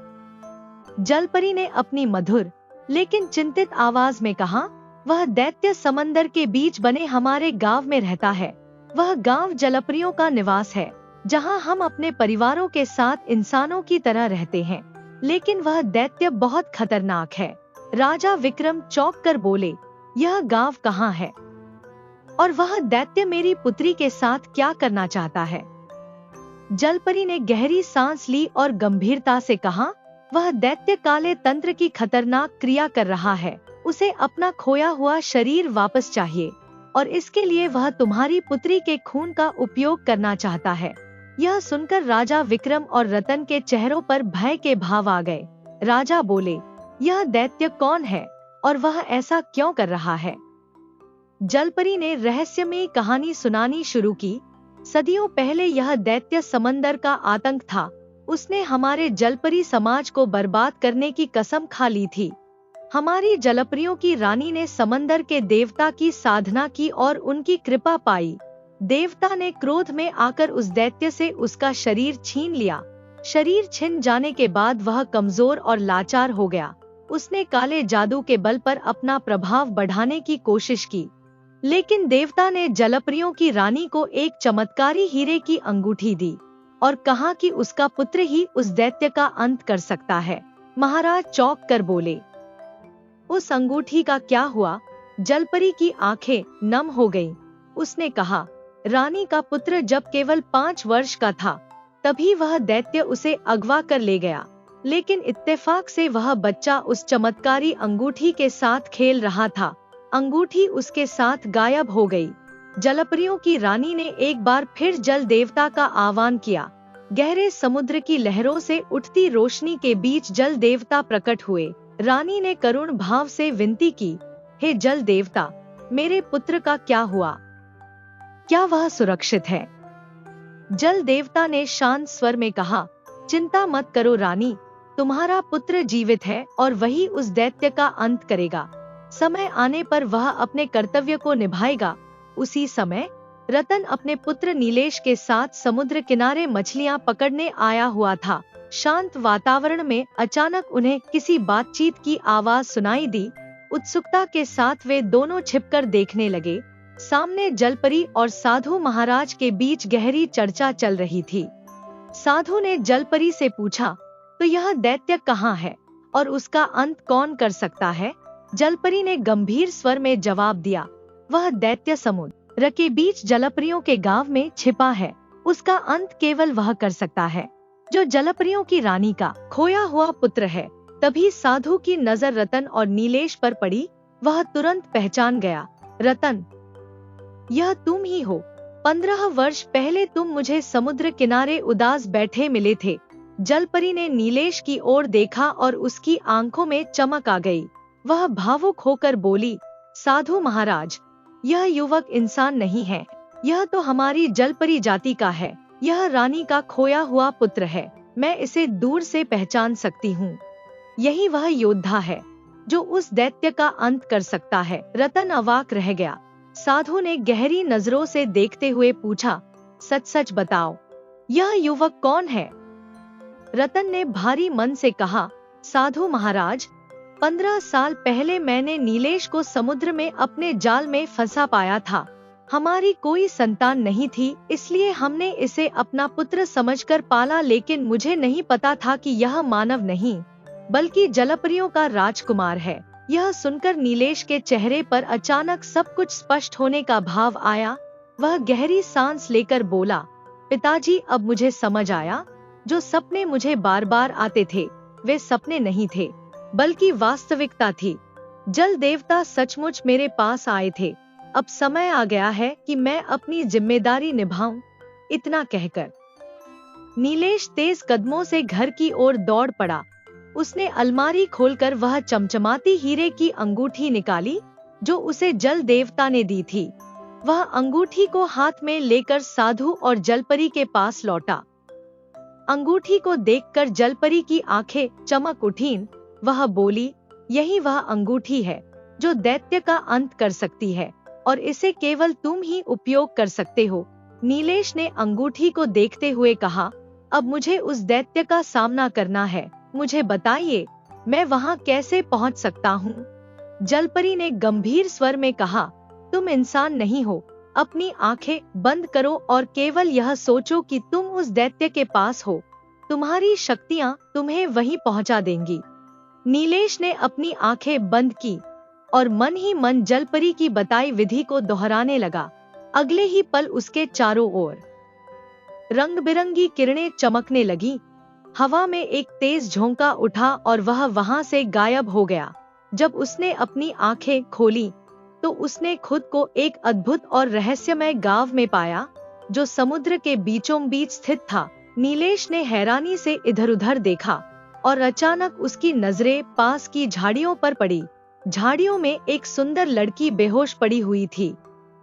Speaker 1: जलपरी ने अपनी मधुर लेकिन चिंतित आवाज में कहा, वह दैत्य समंदर के बीच बने हमारे गांव में रहता है। वह गांव जलपरियों का निवास है, जहां हम अपने परिवारों के साथ इंसानों की तरह रहते हैं। लेकिन वह दैत्य बहुत खतरनाक है। राजा विक्रम चौंक कर बोले, यह गांव कहाँ है और वह दैत्य मेरी पुत्री के साथ क्या करना चाहता है। जलपरी ने गहरी सांस ली और गंभीरता से कहा, वह दैत्य काले तंत्र की खतरनाक क्रिया कर रहा है। उसे अपना खोया हुआ शरीर वापस चाहिए और इसके लिए वह तुम्हारी पुत्री के खून का उपयोग करना चाहता है। यह सुनकर राजा विक्रम और रतन के चेहरों पर भय के भाव आ गए। राजा बोले, यह दैत्य कौन है और वह ऐसा क्यों कर रहा है। जलपरी ने रहस्यमयी कहानी सुनानी शुरू की। सदियों पहले यह दैत्य समंदर का आतंक था। उसने हमारे जलपरी समाज को बर्बाद करने की कसम खा ली थी। हमारी जलपरियों की रानी ने समंदर के देवता की साधना की और उनकी कृपा पाई। देवता ने क्रोध में आकर उस दैत्य से उसका शरीर छीन लिया। शरीर छिन जाने के बाद वह कमजोर और लाचार हो गया। उसने काले जादू के बल पर अपना प्रभाव बढ़ाने की कोशिश की, लेकिन देवता ने जलपरियों की रानी को एक चमत्कारी हीरे की अंगूठी दी और कहा कि उसका पुत्र ही उस दैत्य का अंत कर सकता है। महाराज चौंक कर बोले, उस अंगूठी का क्या हुआ। जलपरी की आंखें नम हो गईं। उसने कहा, रानी का पुत्र जब केवल 5 वर्ष का था तभी वह दैत्य उसे अगवा कर ले गया, लेकिन इत्तेफाक से वह बच्चा उस चमत्कारी अंगूठी के साथ खेल रहा था। अंगूठी उसके साथ गायब हो गई। जलपरियों की रानी ने एक बार फिर जल देवता का आह्वान किया। गहरे समुद्र की लहरों से उठती रोशनी के बीच जल देवता प्रकट हुए। रानी ने करुण भाव से विनती की, हे जल देवता, मेरे पुत्र का क्या हुआ? क्या वह सुरक्षित है? जल देवता ने शांत स्वर में कहा, चिंता मत करो रानी, तुम्हारा पुत्र जीवित है और वही उस दैत्य का अंत करेगा। समय आने पर वह अपने कर्तव्य को निभाएगा। उसी समय रतन अपने पुत्र नीलेश के साथ समुद्र किनारे मछलियां पकड़ने आया हुआ था। शांत वातावरण में अचानक उन्हें किसी बातचीत की आवाज सुनाई दी। उत्सुकता के साथ वे दोनों छिपकर देखने लगे। सामने जलपरी और साधु महाराज के बीच गहरी चर्चा चल रही थी। साधु ने जलपरी से पूछा, तो यह दैत्य कहाँ है और उसका अंत कौन कर सकता है? जलपरी ने गंभीर स्वर में जवाब दिया, वह दैत्य समुद्र के बीच जलपरियों के गांव में छिपा है। उसका अंत केवल वह कर सकता है जो जलपरियों की रानी का खोया हुआ पुत्र है। तभी साधु की नजर रतन और नीलेश पर पड़ी। वह तुरंत पहचान गया, रतन, यह तुम ही हो। 15 वर्ष पहले तुम मुझे समुद्र किनारे उदास बैठे मिले थे। जलपरी ने नीलेश की ओर देखा और उसकी आंखों में चमक आ गई। वह भावुक होकर बोली, साधु महाराज, यह युवक इंसान नहीं है, यह तो हमारी जलपरी जाति का है। यह रानी का खोया हुआ पुत्र है। मैं इसे दूर से पहचान सकती हूँ। यही वह योद्धा है जो उस दैत्य का अंत कर सकता है। रतन अवाक रह गया। साधु ने गहरी नजरों से देखते हुए पूछा, सच सच बताओ, यह युवक कौन है? रतन ने भारी मन से कहा, साधु महाराज, 15 साल पहले मैंने नीलेश को समुद्र में अपने जाल में फंसा पाया था। हमारी कोई संतान नहीं थी, इसलिए हमने इसे अपना पुत्र समझकर पाला, लेकिन मुझे नहीं पता था कि यह मानव नहीं बल्कि जलपरियों का राजकुमार है। यह सुनकर नीलेश के चेहरे पर अचानक सब कुछ स्पष्ट होने का भाव आया। वह गहरी सांस लेकर बोला, पिताजी, अब मुझे समझ आया। जो सपने मुझे बार बार आते थे वे सपने नहीं थे बल्कि वास्तविकता थी। जल देवता सचमुच मेरे पास आए थे। अब समय आ गया है कि मैं अपनी जिम्मेदारी निभाऊं। इतना कहकर नीलेश तेज कदमों से घर की ओर दौड़ पड़ा। उसने अलमारी खोलकर वह चमचमाती हीरे की अंगूठी निकाली जो उसे जल देवता ने दी थी। वह अंगूठी को हाथ में लेकर साधु और जलपरी के पास लौटा। अंगूठी को देखकर जलपरी की आंखें चमक उठीं। वह बोली, यही वह अंगूठी है जो दैत्य का अंत कर सकती है और इसे केवल तुम ही उपयोग कर सकते हो। नीलेश ने अंगूठी को देखते हुए कहा, अब मुझे उस दैत्य का सामना करना है, मुझे बताइए मैं वहां कैसे पहुंच सकता हूँ। जलपरी ने गंभीर स्वर में कहा, तुम इंसान नहीं हो, अपनी आंखें बंद करो और केवल यह सोचो कि तुम उस दैत्य के पास हो, तुम्हारी शक्तियां तुम्हें वहीं पहुंचा देंगी। नीलेश ने अपनी आंखें बंद की और मन ही मन जलपरी की बताई विधि को दोहराने लगा। अगले ही पल उसके चारों ओर रंग बिरंगी किरणें चमकने लगी। हवा में एक तेज झोंका उठा और वह वहां से गायब हो गया। जब उसने अपनी आंखें खोली तो उसने खुद को एक अद्भुत और रहस्यमय गांव में पाया, जो समुद्र के बीचों बीच स्थित था। नीलेश ने हैरानी से इधर-उधर देखा और अचानक उसकी नजरें पास की झाड़ियों पर पड़ी। झाड़ियों में एक सुंदर लड़की बेहोश पड़ी हुई थी।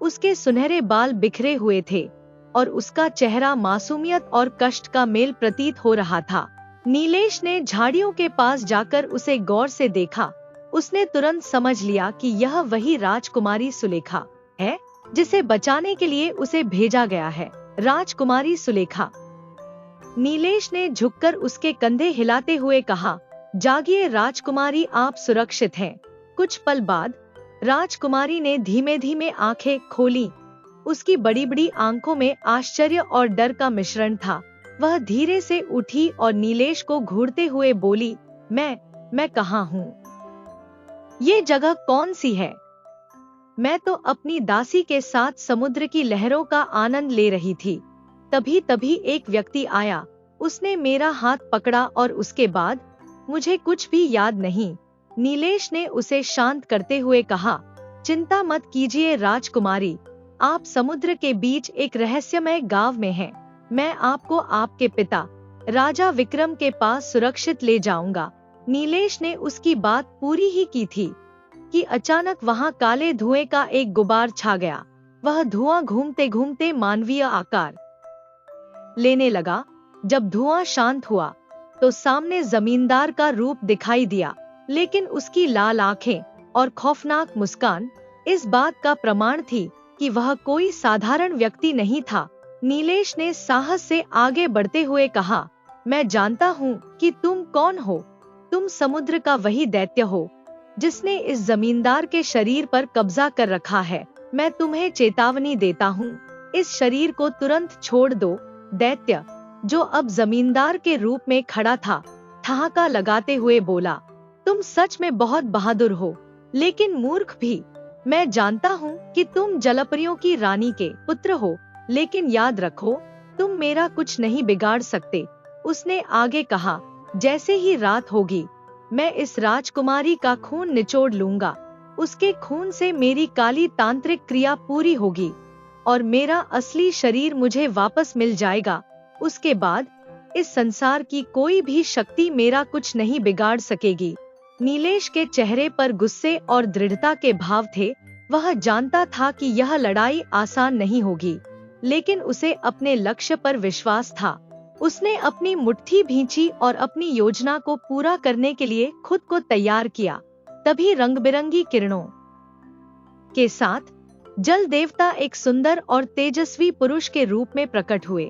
Speaker 1: उसके सुनहरे बाल बिखरे हुए थे और उसका चेहरा मासूमियत और कष्ट का मेल प्रतीत हो रहा था। नीलेश ने झाड़ियों के पास जाकर उसे गौर से देखा। उसने तुरंत समझ लिया कि यह वही राजकुमारी सुलेखा है जिसे बचाने के लिए उसे भेजा गया है। राजकुमारी सुलेखा। नीलेश ने झुककर उसके कंधे हिलाते हुए कहा, जागिए राजकुमारी, आप सुरक्षित हैं। कुछ पल बाद राजकुमारी ने धीमे धीमे आंखें खोली। उसकी बड़ी बड़ी आंखों में आश्चर्य और डर का मिश्रण था। वह धीरे से उठी और नीलेश को घूरते हुए बोली, मैं कहाँ हूँ? ये जगह कौन सी है? मैं तो अपनी दासी के साथ समुद्र की लहरों का आनंद ले रही थी। तभी एक व्यक्ति आया, उसने मेरा हाथ पकड़ा और उसके बाद मुझे कुछ भी याद नहीं। नीलेश ने उसे शांत करते हुए कहा, चिंता मत कीजिए राजकुमारी, आप समुद्र के बीच एक रहस्यमय गांव में हैं। मैं आपको आपके पिता राजा विक्रम के पास सुरक्षित ले जाऊंगा। नीलेश ने उसकी बात पूरी ही की थी कि अचानक वहां काले धुएं का एक गुबार छा गया। वह धुआं घूमते घूमते मानवीय आकार लेने लगा। जब धुआं शांत हुआ तो सामने जमींदार का रूप दिखाई दिया, लेकिन उसकी लाल आंखें और खौफनाक मुस्कान इस बात का प्रमाण थी कि वह कोई साधारण व्यक्ति नहीं था। नीलेश ने साहस से आगे बढ़ते हुए कहा, मैं जानता हूँ कि तुम कौन हो। तुम समुद्र का वही दैत्य हो जिसने इस जमींदार के शरीर पर कब्जा कर रखा है। मैं तुम्हें चेतावनी देता हूँ, इस शरीर को तुरंत छोड़ दो। दैत्य, जो अब जमींदार के रूप में खड़ा था, ठहाका लगाते हुए बोला, तुम सच में बहुत बहादुर हो, लेकिन मूर्ख भी। मैं जानता हूँ कि तुम जलपरियों की रानी के पुत्र हो, लेकिन याद रखो, तुम मेरा कुछ नहीं बिगाड़ सकते। उसने आगे कहा, जैसे ही रात होगी मैं इस राजकुमारी का खून निचोड़ लूंगा। उसके खून से मेरी काली तांत्रिक क्रिया पूरी होगी और मेरा असली शरीर मुझे वापस मिल जाएगा। उसके बाद इस संसार की कोई भी शक्ति मेरा कुछ नहीं बिगाड़ सकेगी। नीलेश के चेहरे पर गुस्से और दृढ़ता के भाव थे। वह जानता था कि यह लड़ाई आसान नहीं होगी, लेकिन उसे अपने लक्ष्य पर विश्वास था। उसने अपनी मुट्ठी भींची और अपनी योजना को पूरा करने के लिए खुद को तैयार किया। तभी रंग बिरंगी किरणों के साथ जल देवता एक सुंदर और तेजस्वी पुरुष के रूप में प्रकट हुए।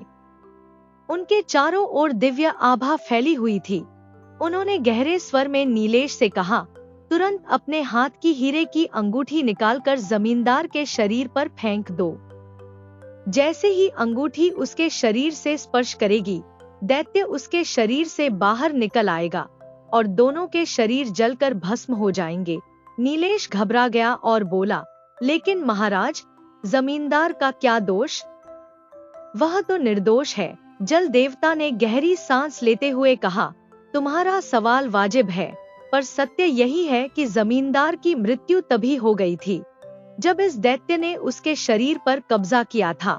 Speaker 1: उनके चारों ओर दिव्य आभा फैली हुई थी। उन्होंने गहरे स्वर में नीलेश से कहा, तुरंत अपने हाथ की हीरे की अंगूठी निकालकर जमींदार के शरीर पर फेंक दो। जैसे ही अंगूठी उसके शरीर से स्पर्श करेगी, दैत्य उसके शरीर से बाहर निकल आएगा और दोनों के शरीर जलकर भस्म हो जाएंगे। नीलेश घबरा गया और बोला, लेकिन महाराज, जमींदार का क्या दोष? वह तो निर्दोष है। जल देवता ने गहरी सांस लेते हुए कहा, तुम्हारा सवाल वाजिब है, पर सत्य यही है कि जमींदार की मृत्यु तभी हो गई थी जब इस दैत्य ने उसके शरीर पर कब्जा किया था।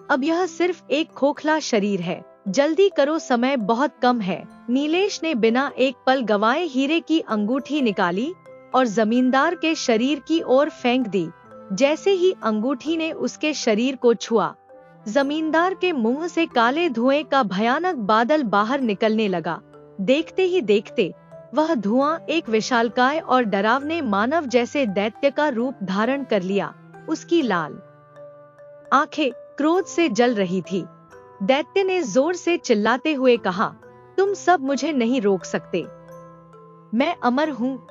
Speaker 1: अब यह सिर्फ एक खोखला शरीर है। जल्दी करो, समय बहुत कम है। नीलेश ने बिना एक पल गवाए हीरे की अंगूठी निकाली और जमींदार के शरीर की ओर फेंक दी। जैसे ही अंगूठी ने उसके शरीर को छुआ, जमींदार के मुंह से काले धुएं का भयानक बादल बाहर निकलने लगा। देखते ही देखते वह धुआं एक विशालकाय और डरावने मानव जैसे दैत्य का रूप धारण कर लिया। उसकी लाल आंखें क्रोध से जल रही थी। दैत्य ने जोर से चिल्लाते हुए कहा, तुम सब मुझे नहीं रोक सकते, मैं अमर हूँ।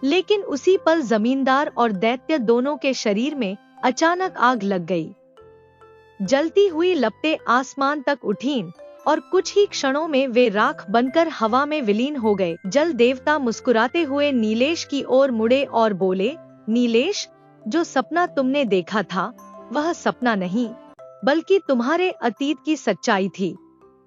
Speaker 1: लेकिन उसी पल जमींदार और दैत्य दोनों के शरीर में अचानक आग लग गई। जलती हुई लपटें आसमान तक उठीं और कुछ ही क्षणों में वे राख बनकर हवा में विलीन हो गए। जल देवता मुस्कुराते हुए नीलेश की ओर मुड़े और बोले, नीलेश, जो सपना तुमने देखा था वह सपना नहीं, बल्कि तुम्हारे अतीत की सच्चाई थी।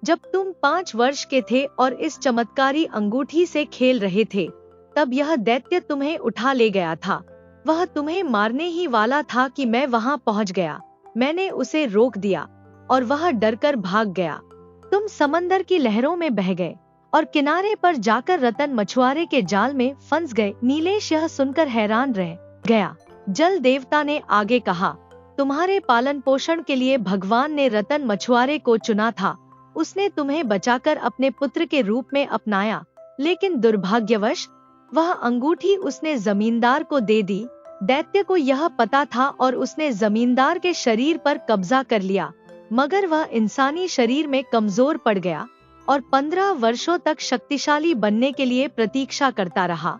Speaker 1: जब तुम 5 वर्ष के थे और इस चमत्कारी अंगूठी से खेल रहे थे, तब यह दैत्य तुम्हें उठा ले गया था। वह तुम्हें मारने ही वाला था कि मैं वहां पहुंच गया। मैंने उसे रोक दिया और वह डरकर भाग गया। तुम समंदर की लहरों में बह गए और किनारे पर जाकर रतन मछुआरे के जाल में फंस गए। नीलेश यह सुनकर हैरान रह गया। जल देवता ने आगे कहा, तुम्हारे पालन पोषण के लिए भगवान ने रतन मछुआरे को चुना था। उसने तुम्हें बचाकर अपने पुत्र के रूप में अपनाया, लेकिन दुर्भाग्यवश वह अंगूठी उसने जमींदार को दे दी। दैत्य को यह पता था और उसने जमींदार के शरीर पर कब्जा कर लिया, मगर वह इंसानी शरीर में कमजोर पड़ गया और 15 वर्षों तक शक्तिशाली बनने के लिए प्रतीक्षा करता रहा।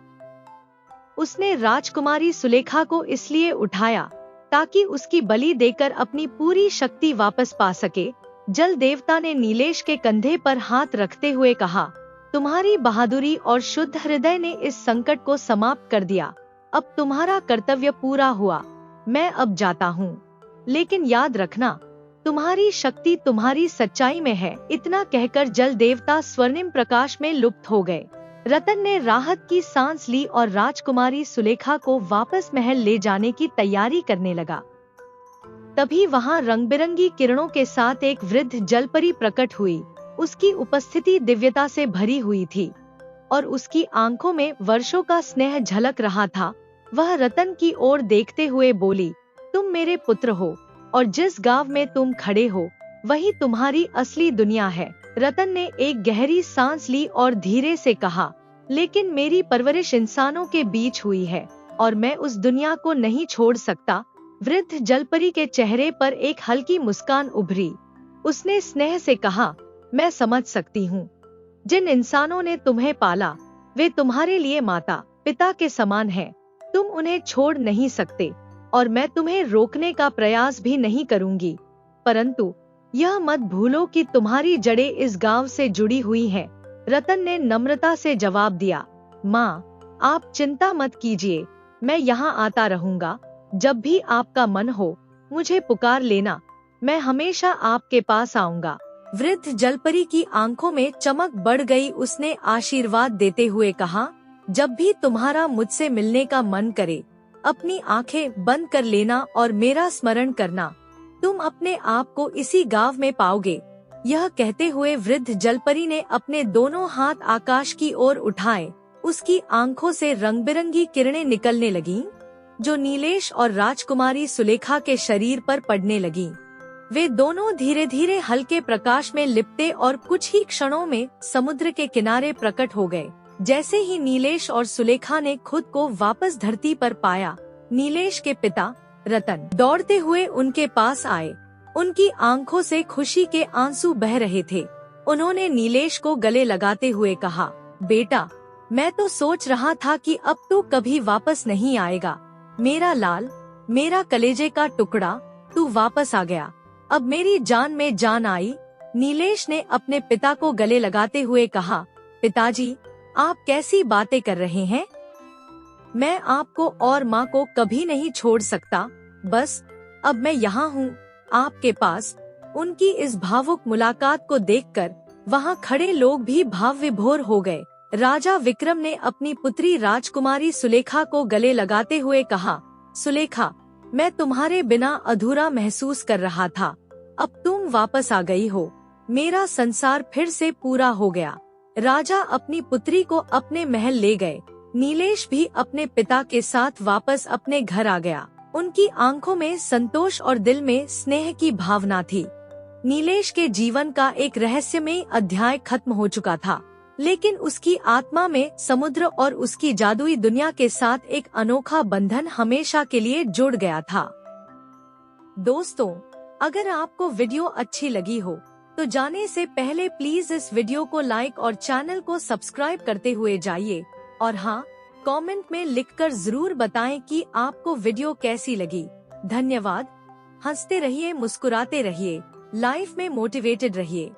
Speaker 1: उसने राजकुमारी सुलेखा को इसलिए उठाया ताकि उसकी बलि देकर अपनी पूरी शक्ति वापस पा सके। जल देवता ने नीलेश के कंधे पर हाथ रखते हुए कहा, तुम्हारी बहादुरी और शुद्ध हृदय ने इस संकट को समाप्त कर दिया। अब तुम्हारा कर्तव्य पूरा हुआ। मैं अब जाता हूँ, लेकिन याद रखना, तुम्हारी शक्ति तुम्हारी सच्चाई में है। इतना कहकर जल देवता स्वर्णिम प्रकाश में लुप्त हो गए। रतन ने राहत की सांस ली और राजकुमारी सुलेखा को वापस महल ले जाने की तैयारी करने लगा। तभी वहां रंग बिरंगी किरणों के साथ एक वृद्ध जलपरी प्रकट हुई। उसकी उपस्थिति दिव्यता से भरी हुई थी और उसकी आंखों में वर्षों का स्नेह झलक रहा था। वह रतन की ओर देखते हुए बोली, तुम मेरे पुत्र हो और जिस गांव में तुम खड़े हो वही तुम्हारी असली दुनिया है। रतन ने एक गहरी सांस ली और धीरे से कहा, लेकिन मेरी परवरिश इंसानों के बीच हुई है और मैं उस दुनिया को नहीं छोड़ सकता। वृद्ध जलपरी के चेहरे पर एक हल्की मुस्कान उभरी। उसने स्नेह से कहा, मैं समझ सकती हूँ। जिन इंसानों ने तुम्हें पाला वे तुम्हारे लिए माता पिता के समान हैं। तुम उन्हें छोड़ नहीं सकते और मैं तुम्हें रोकने का प्रयास भी नहीं करूंगी। परंतु यह मत भूलो कि तुम्हारी जड़ें इस गांव से जुड़ी हुई हैं। रतन ने नम्रता से जवाब दिया, माँ, आप चिंता मत कीजिए, मैं यहाँ आता रहूंगा। जब भी आपका मन हो मुझे पुकार लेना, मैं हमेशा आपके पास आऊंगा। वृद्ध जलपरी की आंखों में चमक बढ़ गई। उसने आशीर्वाद देते हुए कहा, जब भी तुम्हारा मुझसे मिलने का मन करे, अपनी आंखें बंद कर लेना और मेरा स्मरण करना। तुम अपने आप को इसी गांव में पाओगे। यह कहते हुए वृद्ध जलपरी ने अपने दोनों हाथ आकाश की ओर उठाए। उसकी आंखों से रंग बिरंगी किरणें निकलने लगीं, जो नीलेश और राजकुमारी सुलेखा के शरीर पर पड़ने लगीं। वे दोनों धीरे धीरे हल्के प्रकाश में लिपटे और कुछ ही क्षणों में समुद्र के किनारे प्रकट हो गए। जैसे ही नीलेश और सुलेखा ने खुद को वापस धरती पर पाया, नीलेश के पिता रतन दौड़ते हुए उनके पास आए। उनकी आंखों से खुशी के आंसू बह रहे थे। उन्होंने नीलेश को गले लगाते हुए कहा, बेटा, मैं तो सोच रहा था कि अब तो कभी वापस नहीं आएगा। मेरा लाल, मेरा कलेजे का टुकड़ा, तू वापस आ गया। अब मेरी जान में जान आई। नीलेश ने अपने पिता को गले लगाते हुए कहा, पिताजी, आप कैसी बातें कर रहे हैं? मैं आपको और माँ को कभी नहीं छोड़ सकता। बस अब मैं यहाँ हूँ आपके पास। उनकी इस भावुक मुलाकात को देखकर वहाँ खड़े लोग भी भाव विभोर हो गए। राजा विक्रम ने अपनी पुत्री राजकुमारी सुलेखा को गले लगाते हुए कहा, सुलेखा, मैं तुम्हारे बिना अधूरा महसूस कर रहा था। अब तुम वापस आ गई हो, मेरा संसार फिर से पूरा हो गया। राजा अपनी पुत्री को अपने महल ले गए। नीलेश भी अपने पिता के साथ वापस अपने घर आ गया। उनकी आंखों में संतोष और दिल में स्नेह की भावना थी। नीलेश के जीवन का एक रहस्यमय अध्याय खत्म हो चुका था, लेकिन उसकी आत्मा में समुद्र और उसकी जादुई दुनिया के साथ एक अनोखा बंधन हमेशा के लिए जुड़ गया था। दोस्तों, अगर आपको वीडियो अच्छी लगी हो तो जाने से पहले प्लीज इस वीडियो को लाइक और चैनल को सब्सक्राइब करते हुए जाइए। और हाँ, कमेंट में लिखकर जरूर बताएं कि आपको वीडियो कैसी लगी। धन्यवाद। हंसते रहिए, मुस्कुराते रहिए, लाइफ में मोटिवेटेड रहिए।